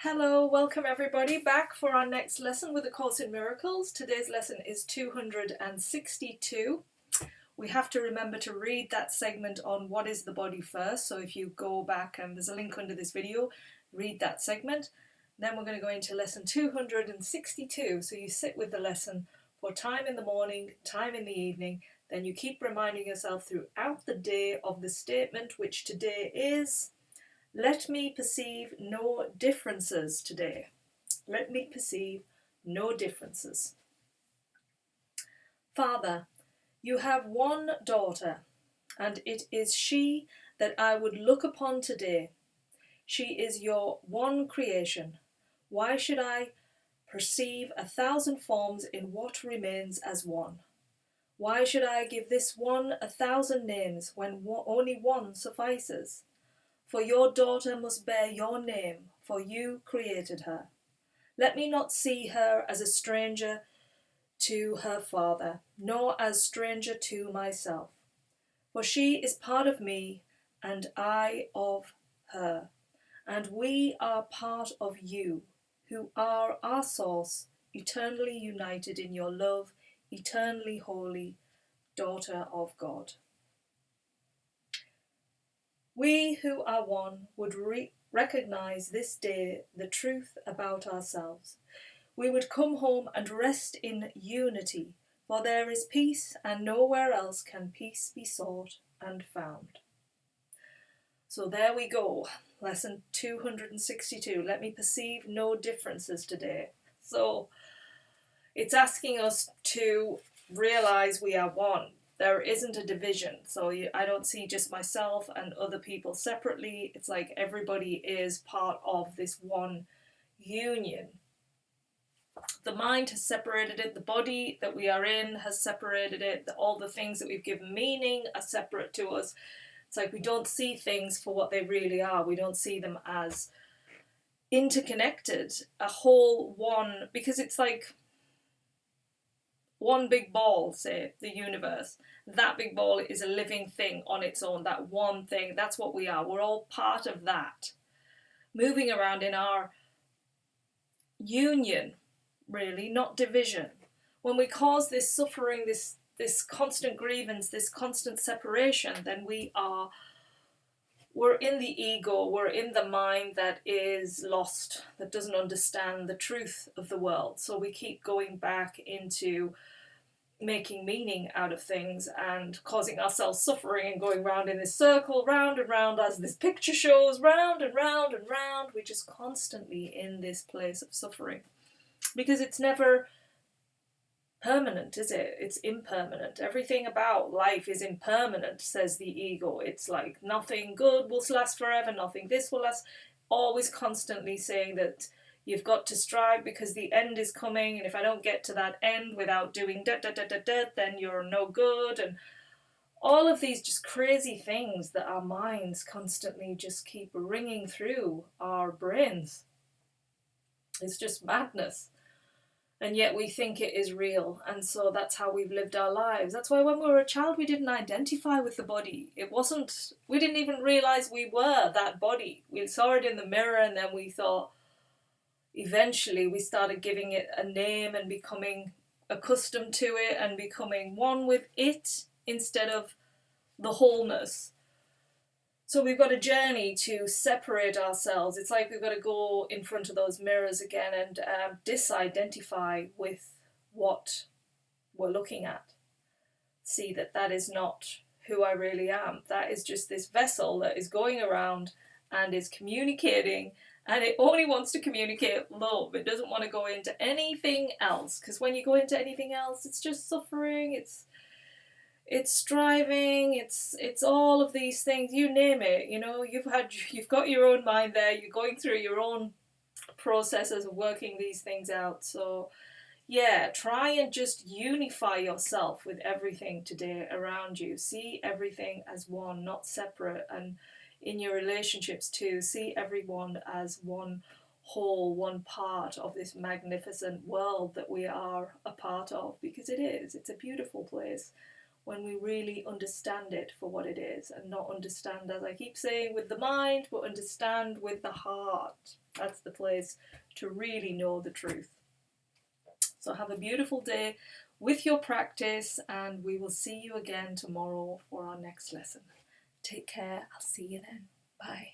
Hello, welcome everybody back for our next lesson with A Course in Miracles. Today's lesson is 262. We have to remember to read that segment on what is the body first. So if you go back, and there's a link under this video, read that segment. Then we're going to go into lesson 262. So you sit with the lesson for time in the morning, time in the evening. Then you keep reminding yourself throughout the day of the statement, which today is: let me perceive no differences today. Let me perceive no differences. Father, you have one daughter, and it is she that I would look upon today. She is your one creation. Why should I perceive 1,000 forms in what remains as one? Why should I give this one 1,000 names when only one suffices? For your daughter must bear your name, for you created her. Let me not see her as a stranger to her father, nor as stranger to myself. For she is part of me, and I of her. And we are part of you, who are our source, eternally united in your love, eternally holy, daughter of God. We who are one would recognize this day the truth about ourselves. We would come home and rest in unity, for there is peace, and nowhere else can peace be sought and found. So there we go, lesson 262. Let me perceive no differences today. So it's asking us to realize we are one. There isn't a division, so I don't see just myself and other people separately. It's like everybody is part of this one union. The mind has separated it, the body that we are in has separated it, all the things that we've given meaning are separate to us. It's like we don't see things for what they really are. We don't see them as interconnected, a whole one, because it's like one big ball, say, the universe. That big ball is a living thing on its own, that one thing. That's what we are. We're all part of that. Moving around in our union, really, not division. When we cause this suffering, this constant grievance, this constant separation, then we're in the ego, we're in the mind that is lost, that doesn't understand the truth of the world. So we keep going back into making meaning out of things and causing ourselves suffering and going round in this circle, round and round, as this picture shows, round and round and round. We're just constantly in this place of suffering because it's never permanent, is it? It's impermanent. Everything about life is impermanent, says the ego. It's like nothing good will last forever, nothing this will last. Always constantly saying that you've got to strive because the end is coming, and if I don't get to that end without doing then you're no good. And all of these just crazy things that our minds constantly just keep ringing through our brains. It's just madness. And yet we think it is real, and so that's how we've lived our lives. That's why when we were a child we didn't identify with the body. We didn't even realise we were that body. We saw it in the mirror, and then we thought, eventually we started giving it a name and becoming accustomed to it and becoming one with it instead of the wholeness. So we've got a journey to separate ourselves. It's like we've got to go in front of those mirrors again and disidentify with what we're looking at. See that is not who I really am. That is just this vessel that is going around and is communicating, and it only wants to communicate love. It doesn't want to go into anything else, because when you go into anything else, it's just suffering, it's striving, it's all of these things, you name it. You've got your own mind there, you're going through your own processes of working these things out. So yeah, try and just unify yourself with everything today around you. See everything as one, not separate. And in your relationships too, see everyone as one whole, one part of this magnificent world that we are a part of, because it's a beautiful place. when we really understand it for what it is, and not understand, as I keep saying, with the mind, but understand with the heart. That's the place to really know the truth. So have a beautiful day with your practice, and we will see you again tomorrow for our next lesson. Take care. I'll see you then. Bye.